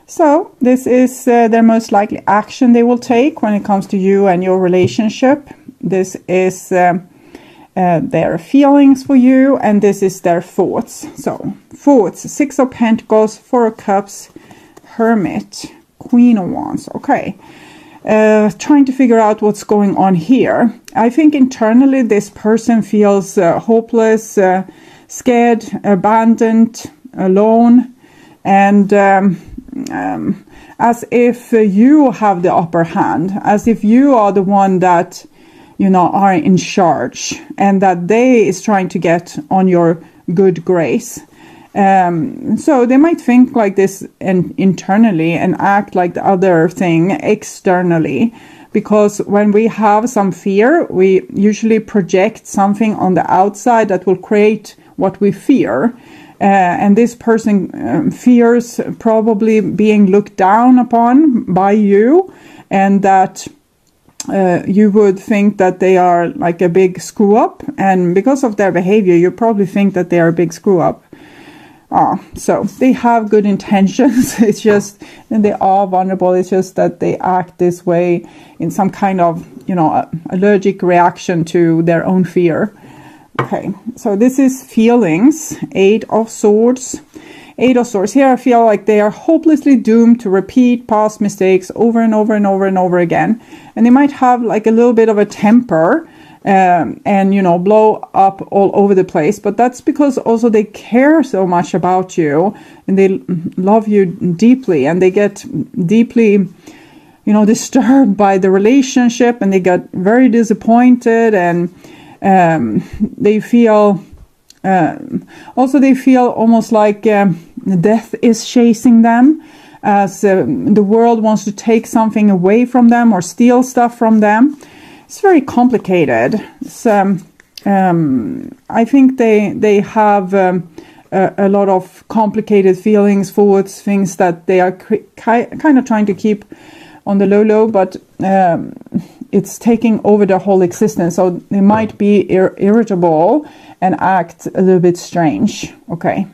So this is their most likely action they will take when it comes to you and your relationship. This is their feelings for you, and this is their thoughts. So thoughts: Six of Pentacles, Four of Cups, Hermit, Queen of Wands. Okay. Trying to figure out what's going on here. I think internally this person feels hopeless, scared, abandoned, alone, and as if you have the upper hand, as if you are the one that, you know, are in charge, and that they is trying to get on your good grace. So they might think like this internally and act like the other thing externally, because when we have some fear, we usually project something on the outside that will create what we fear. And this person fears probably being looked down upon by you, and that you would think that they are like a big screw up, and because of their behavior you probably think that they are a big screw up. So they have good intentions. It's just, and they are vulnerable. It's just that they act this way in some kind of, you know, allergic reaction to their own fear. Okay, so this is feelings. Eight of Swords. Eight of Swords. Here I feel like they are hopelessly doomed to repeat past mistakes over and over and over and over again. And they might have like a little bit of a temper. And, you know, blow up all over the place. But that's because also they care so much about you, and they love you deeply, and they get deeply, you know, disturbed by the relationship, and they get very disappointed, and they feel, also they feel almost like death is chasing them, as the world wants to take something away from them or steal stuff from them. It's very complicated. So, I think they have a lot of complicated feelings, thoughts, things that they are kind of trying to keep on the low, but it's taking over their whole existence. So they might be irritable and act a little bit strange. Okay.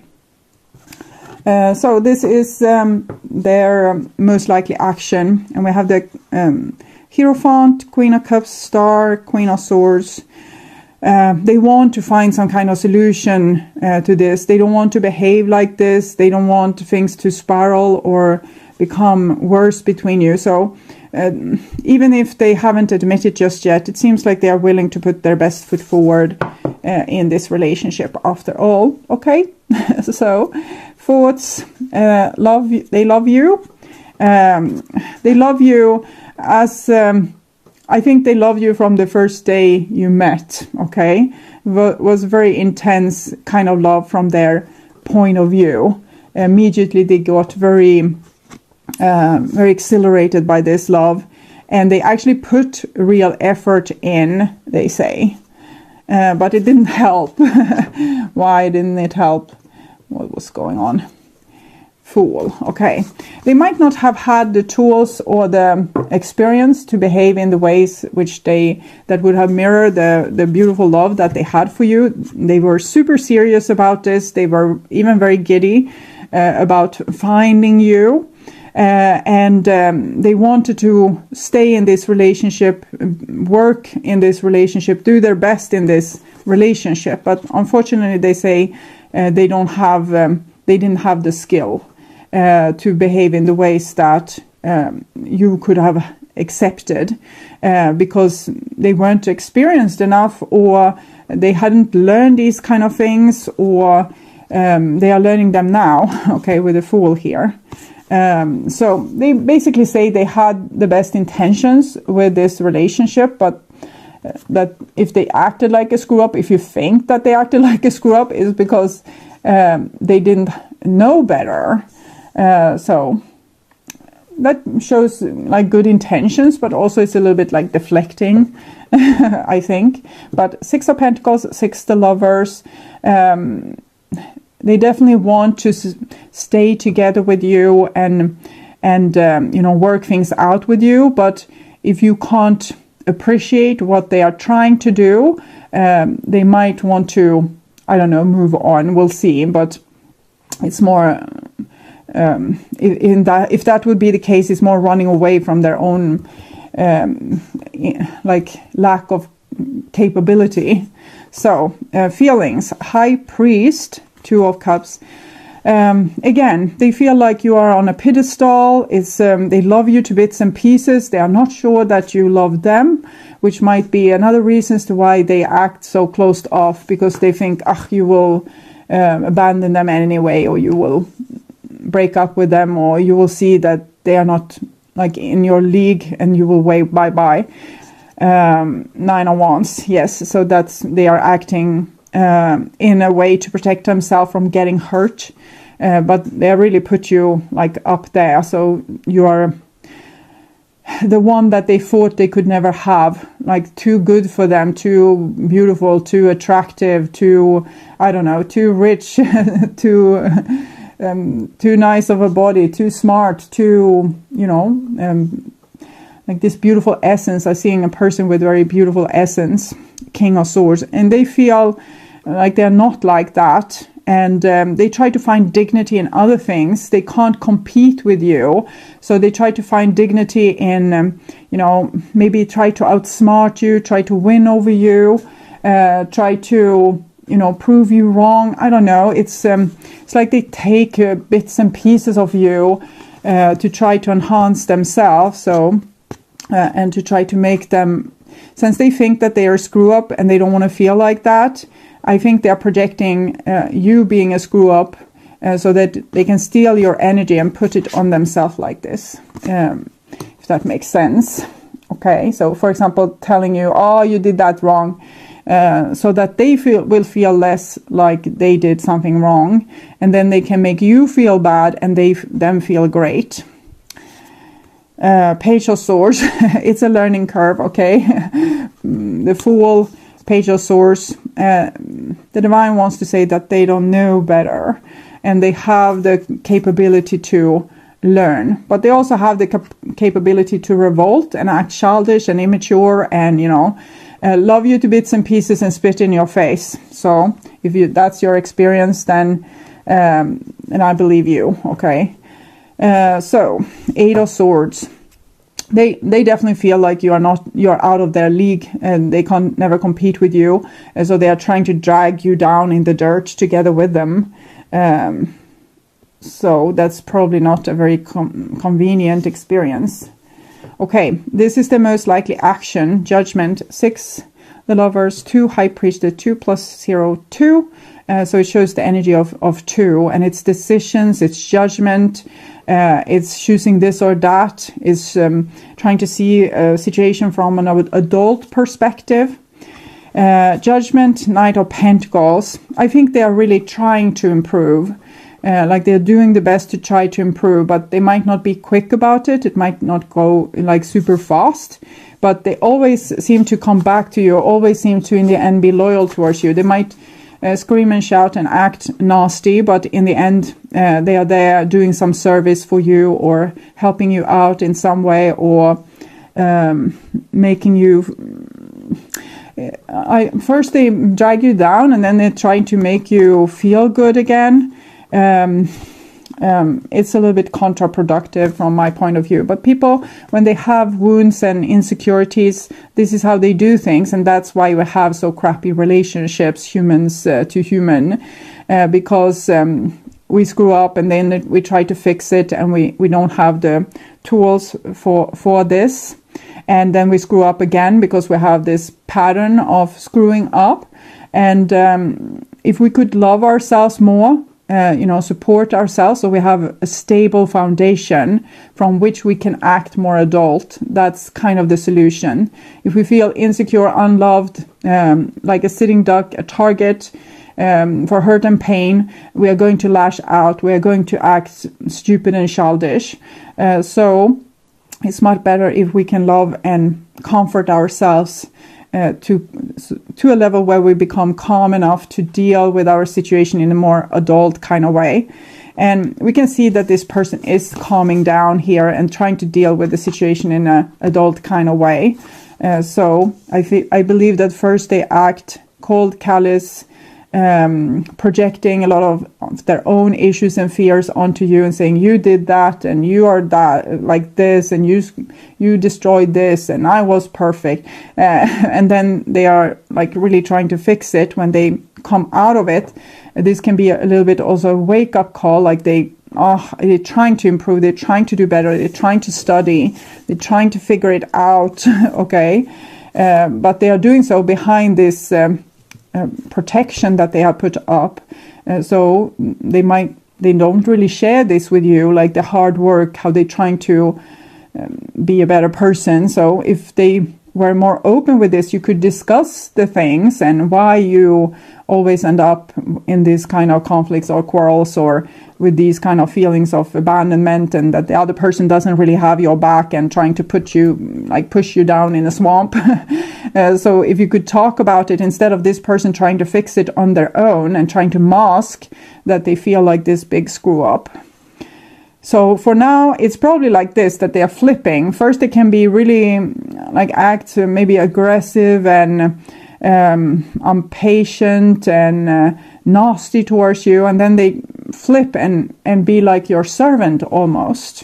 So this is their most likely action, and we have the Hierophant, Queen of Cups, Star, Queen of Swords. They want to find some kind of solution to this. They don't want to behave like this. They don't want things to spiral or become worse between you. So even if they haven't admitted just yet, it seems like they are willing to put their best foot forward in this relationship after all. Okay, so thoughts, love. They love you. They love you as I think they love you from the first day you met. Okay, was very intense kind of love from their point of view. Immediately they got very exhilarated by this love, and they actually put real effort in, they say, but it didn't help. Why didn't it help? What was going on? Fool. Okay, they might not have had the tools or the experience to behave in the ways which that would have mirrored the beautiful love that they had for you. They were super serious about this. They were even very giddy about finding you, and they wanted to stay in this relationship, work in this relationship, do their best in this relationship. But unfortunately, they say they didn't have the skill to behave in the ways that you could have accepted, because they weren't experienced enough, or they hadn't learned these kind of things, or they are learning them now. Okay, with the Fool here. So they basically say they had the best intentions with this relationship, but that if they acted like a screw up, if you think that they acted like a screw up, is because they didn't know better. So that shows like good intentions, but also it's a little bit like deflecting, I think. But Six of Pentacles, Six the Lovers, they definitely want to stay together with you and you know, work things out with you. But if you can't appreciate what they are trying to do, they might want to, I don't know, move on. We'll see. But it's more if that would be the case, is more running away from their own like lack of capability. So feelings, High Priest, Two of Cups. Again, they feel like you are on a pedestal. They love you to bits and pieces. They are not sure that you love them, which might be another reason as to why they act so closed off, because they think, you will abandon them anyway, or you will break up with them, or you will see that they are not like in your league and you will wave bye-bye. Nine of Wands, yes. So they are acting in a way to protect themselves from getting hurt, but they really put you like up there, so you are the one that they thought they could never have, like too good for them, too beautiful, too attractive, too, I don't know, too rich, too nice of a body, too smart, too, like this beautiful essence. I'm seeing a person with very beautiful essence, King of Swords, and they feel like they're not like that, and they try to find dignity in other things. They can't compete with you, so they try to find dignity in maybe try to outsmart you, try to win over you, try to prove you wrong. I don't know, it's like they take bits and pieces of you to try to enhance themselves, so and to try to make them, since they think that they are a screw up and they don't want to feel like that, I think they're projecting you being a screw up so that they can steal your energy and put it on themselves like this, if that makes sense. Okay, so for example, telling you, you did that wrong, so that they will feel less like they did something wrong, and then they can make you feel bad and they then feel great. Page of Swords, it's a learning curve, okay? The Fool, Page of Swords, the Divine wants to say that they don't know better, and they have the capability to learn, but they also have the capability to revolt and act childish and immature and, love you to bits and pieces and spit in your face. So if that's your experience, then and I believe you, okay? So Eight of Swords, they definitely feel like you're out of their league and they can never compete with you, and so they are trying to drag you down in the dirt together with them. So that's probably not a very convenient experience. Okay, this is the most likely action. Judgment, 6, the Lovers, 2, High Priestess, 2 plus 0, 2. So it shows the energy of 2, and it's decisions, it's judgment, it's choosing this or that, it's trying to see a situation from an adult perspective. Judgment, Knight of Pentacles. I think they are really trying to improve. Like they're doing the best to try to improve, but they might not be quick about it. It might not go like super fast, but they always seem to come back to you, always seem to in the end be loyal towards you. They might scream and shout and act nasty, but in the end they are there doing some service for you or helping you out in some way, or making you first they drag you down and then they're trying to make you feel good again. It's a little bit counterproductive from my point of view, but people, when they have wounds and insecurities, this is how they do things, and that's why we have so crappy relationships, humans to human, because we screw up and then we try to fix it, and we don't have the tools for this, and then we screw up again because we have this pattern of screwing up. And if we could love ourselves more, support ourselves, so we have a stable foundation from which we can act more adult. That's kind of the solution. If we feel insecure, unloved, like a sitting duck, a target for hurt and pain, we are going to lash out. We are going to act stupid and childish. So it's much better if we can love and comfort ourselves to a level where we become calm enough to deal with our situation in a more adult kind of way. And we can see that this person is calming down here and trying to deal with the situation in an adult kind of way. So I believe that first they act cold, callous, projecting a lot of their own issues and fears onto you and saying you did that and you are that like this and you destroyed this and I was perfect, and then they are like really trying to fix it. When they come out of it, this can be a little bit also a wake-up call, like they're trying to improve, they're trying to do better, they're trying to study, they're trying to figure it out. Okay, but they are doing so behind this protection that they have put up, so they don't really share this with you, like the hard work, how they're trying to be a better person. So if they were more open with this, you could discuss the things and why you always end up in these kind of conflicts or quarrels, or with these kind of feelings of abandonment, and that the other person doesn't really have your back and trying to push you down in a swamp. So if you could talk about it instead of this person trying to fix it on their own and trying to mask that they feel like this big screw up. So for now, it's probably like this, that they are flipping. First, they can be really act maybe aggressive and impatient and nasty towards you, and then they flip and be like your servant almost.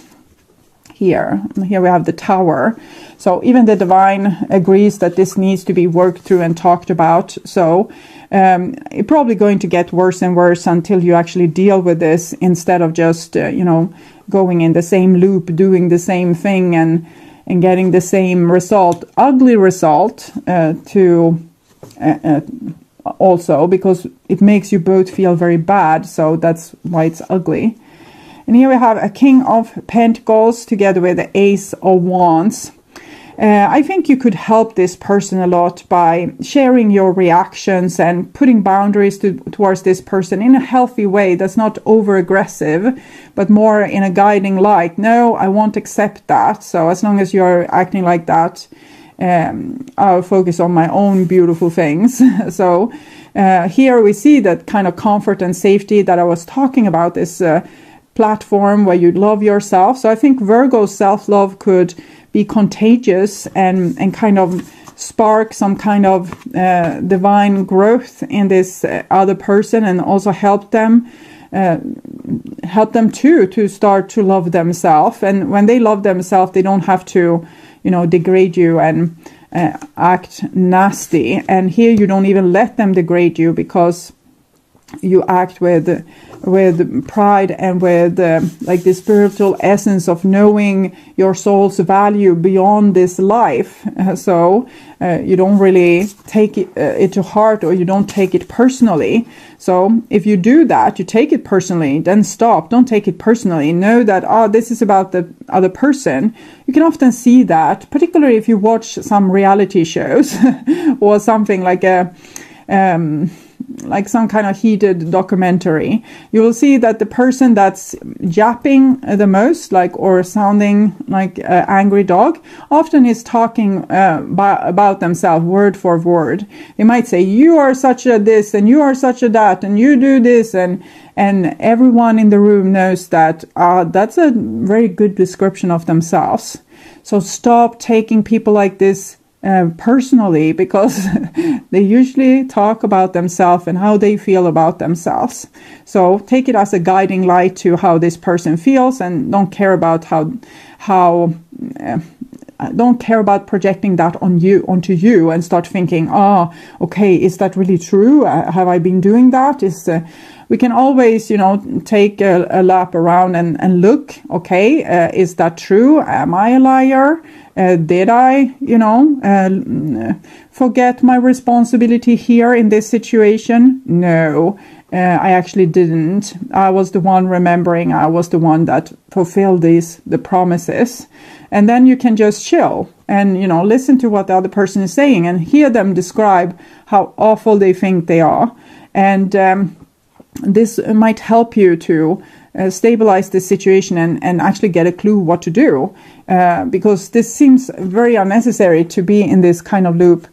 Here we have the Tower. So even the divine agrees that this needs to be worked through and talked about. So it's probably going to get worse and worse until you actually deal with this, instead of just going in the same loop, doing the same thing and getting the same result, ugly result also, because it makes you both feel very bad. So that's why it's ugly. And here we have a King of Pentacles together with the Ace of Wands. I think you could help this person a lot by sharing your reactions and putting boundaries towards this person in a healthy way that's not over aggressive, but more in a guiding light. No, I won't accept that. So as long as you're acting like that, I'll focus on my own beautiful things. So here we see that kind of comfort and safety that I was talking about, this platform where you love yourself. So I think Virgo's self-love could be contagious and kind of spark some kind of divine growth in this other person, and also help them too to start to love themselves. And when they love themselves, they don't have to degrade you and act nasty. And here you don't even let them degrade you, because you act with pride and with the spiritual essence of knowing your soul's value beyond this life. So you don't really take it to heart, or you don't take it personally. So if you do that, you take it personally, then stop. Don't take it personally. Know that, this is about the other person. You can often see that, particularly if you watch some reality shows or something like some kind of heated documentary. You will see that the person that's yapping the most, or sounding like an angry dog, often is talking about themselves word for word. They might say, you are such a this and you are such a that and you do this, and everyone in the room knows that that's a very good description of themselves. So stop taking people like this personally, because they usually talk about themselves and how they feel about themselves. So take it as a guiding light to how this person feels, and don't care about don't care about projecting that onto you and start thinking, okay, is that really true? Have I been doing that? We can always, take a lap around and look, okay, is that true? Am I a liar? Did I, forget my responsibility here in this situation? No, I actually didn't. I was the one remembering. I was the one that fulfilled the promises. And then you can just chill and, listen to what the other person is saying and hear them describe how awful they think they are. And this might help you to stabilize the situation and actually get a clue what to do, because this seems very unnecessary to be in this kind of loop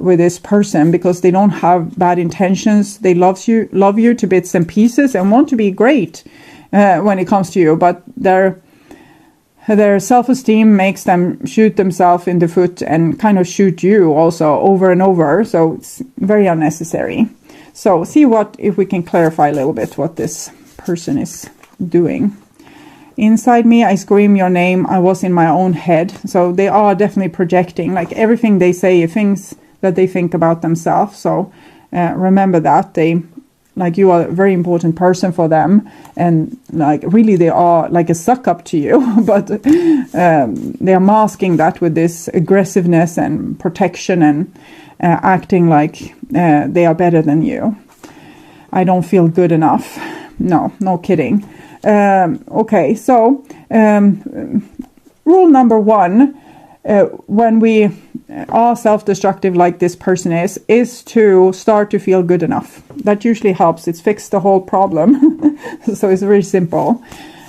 with this person, because they don't have bad intentions. They love you to bits and pieces and want to be great when it comes to you, but their self-esteem makes them shoot themselves in the foot and kind of shoot you also over and over. So it's very unnecessary. So see if we can clarify a little bit what this person is doing. Inside me, I scream your name. I was in my own head. So they are definitely projecting, like everything they say, things that they think about themselves. So remember that you are a very important person for them, and like really they are like a suck up to you, but they are masking that with this aggressiveness and protection and acting like they are better than you. I don't feel good enough. No kidding. Okay, so rule number 1, when we are self-destructive like this person is to start to feel good enough. That usually helps. It's fixed the whole problem. So it's very simple.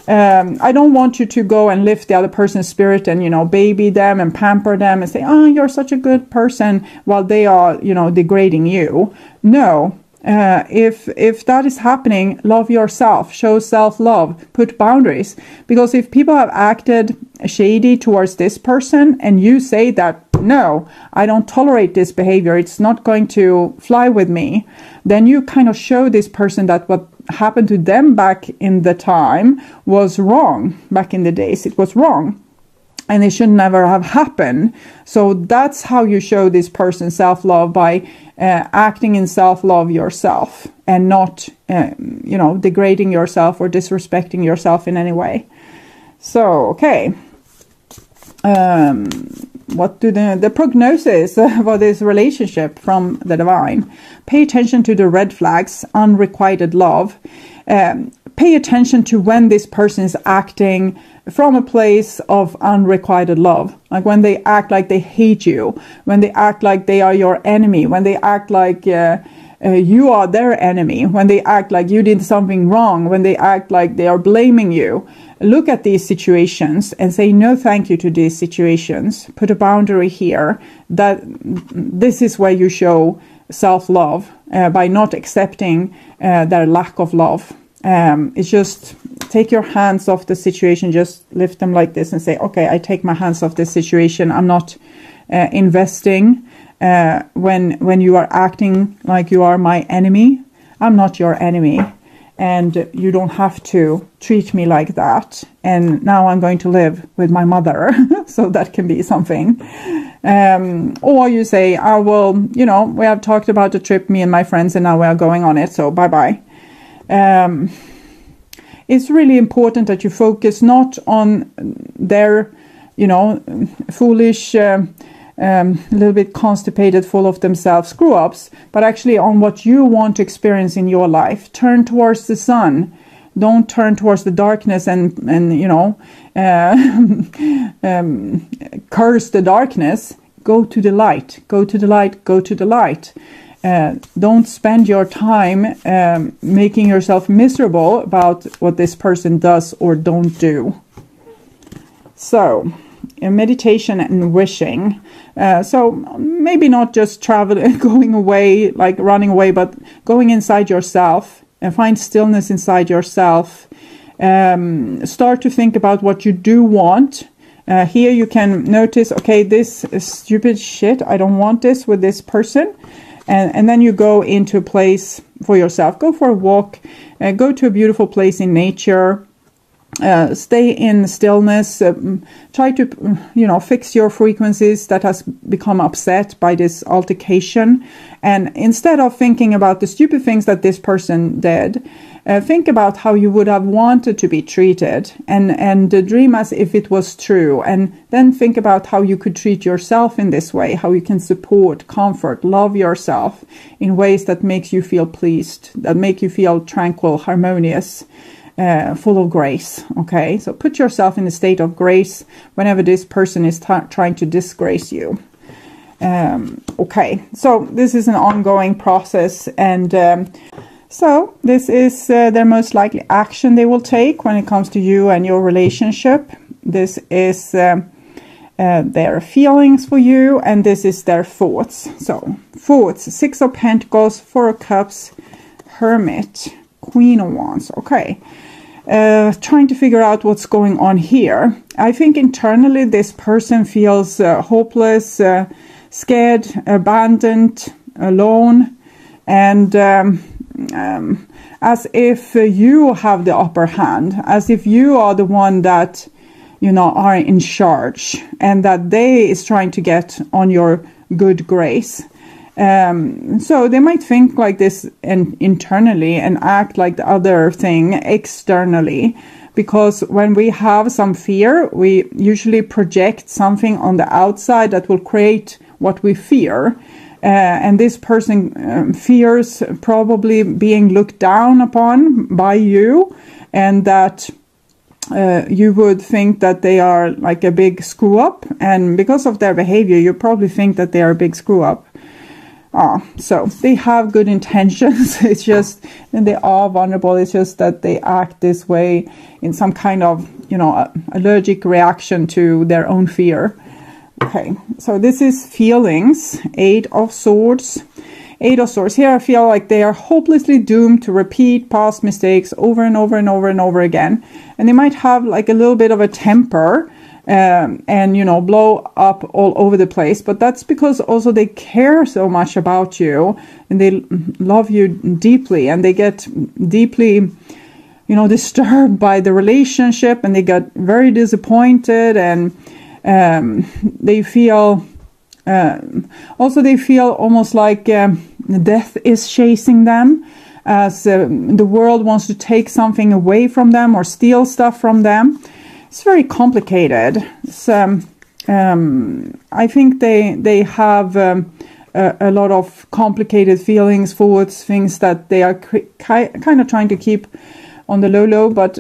I don't want you to go and lift the other person's spirit and, baby them and pamper them and say, oh, you're such a good person, while they are, degrading you. No. If that is happening, love yourself, show self-love, put boundaries. Because if people have acted shady towards this person and you say that, no, I don't tolerate this behavior, it's not going to fly with me, then you kind of show this person that what happened to them back in the time was wrong. Back in the days, it was wrong. And it should never have happened. So that's how you show this person self-love, by acting in self-love yourself and not, degrading yourself or disrespecting yourself in any way. So, okay. What do the prognosis for this relationship from the divine? Pay attention to the red flags, unrequited love. Pay attention to when this person is acting from a place of unrequited love. Like when they act like they hate you, when they act like they are your enemy, when they act like you are their enemy, when they act like you did something wrong, when they act like they are blaming you. Look at these situations and say no thank you to these situations. Put a boundary here. That this is where you show self-love, by not accepting their lack of love. It's just take your hands off the situation, just lift them like this and say, okay, I take my hands off this situation. I'm not investing when you are acting like you are my enemy. I'm not your enemy, and you don't have to treat me like that. And now I'm going to live with my mother. So that can be something. Or you say, I will, we have talked about the trip, me and my friends, and now we are going on it. So bye-bye. It's really important that you focus not on their, foolish, little bit constipated, full of themselves screw-ups, but actually on what you want to experience in your life. Turn towards the sun. Don't turn towards the darkness and curse the darkness. Go to the light. Go to the light. Go to the light. Don't spend your time making yourself miserable about what this person does or don't do. So, meditation and wishing. So maybe not just traveling, going away, like running away, but going inside yourself and find stillness inside yourself. Start to think about what you do want. Here you can notice, okay, this is stupid shit. I don't want this with this person. And then you go into a place for yourself. Go for a walk. Go to a beautiful place in nature. Stay in stillness. Try to, fix your frequencies that has become upset by this altercation. And instead of thinking about the stupid things that this person did, think about how you would have wanted to be treated, and dream as if it was true. And then think about how you could treat yourself in this way, how you can support, comfort, love yourself in ways that makes you feel pleased, that make you feel tranquil, harmonious, full of grace. Okay, so put yourself in a state of grace whenever this person is trying to disgrace you. Okay, so this is an ongoing process, and so this is their most likely action they will take when it comes to you and your relationship. This is their feelings for you, and this is their thoughts. So thoughts: 6 of Pentacles, 4 of Cups, Hermit, Queen of Wands. Okay. Trying to figure out what's going on here. I think internally this person feels hopeless, scared, abandoned, alone. and as if you have the upper hand, as if you are the one that, you know, are in charge, and that they is trying to get on your good grace. So they might think like this internally and act like the other thing externally, because when we have some fear, we usually project something on the outside that will create what we fear. And this person fears probably being looked down upon by you, and that you would think that they are like a big screw up, and because of their behavior you probably think that they are a big screw up. So they have good intentions. It's just, and they are vulnerable. It's just that they act this way in some kind of, you know, allergic reaction to their own fear. Okay, so this is feelings. 8 of Swords. 8 of Swords. Here I feel like they are hopelessly doomed to repeat past mistakes over and over and over and over again. And they might have like a little bit of a temper, and, you know, blow up all over the place. But that's because also they care so much about you, and they love you deeply, and they get deeply, you know, disturbed by the relationship, and they get very disappointed, and they feel they feel almost like death is chasing them, as the world wants to take something away from them or steal stuff from them. It's very complicated. So, I think they have a lot of complicated feelings towards things that they are kind of trying to keep on the low, but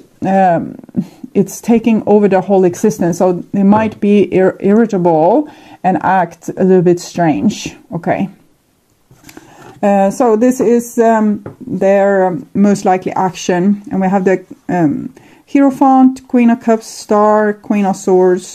it's taking over their whole existence. So they might be irritable and act a little bit strange. Okay. So this is their most likely action. And we have the Hierophant, Queen of Cups, Star, Queen of Swords,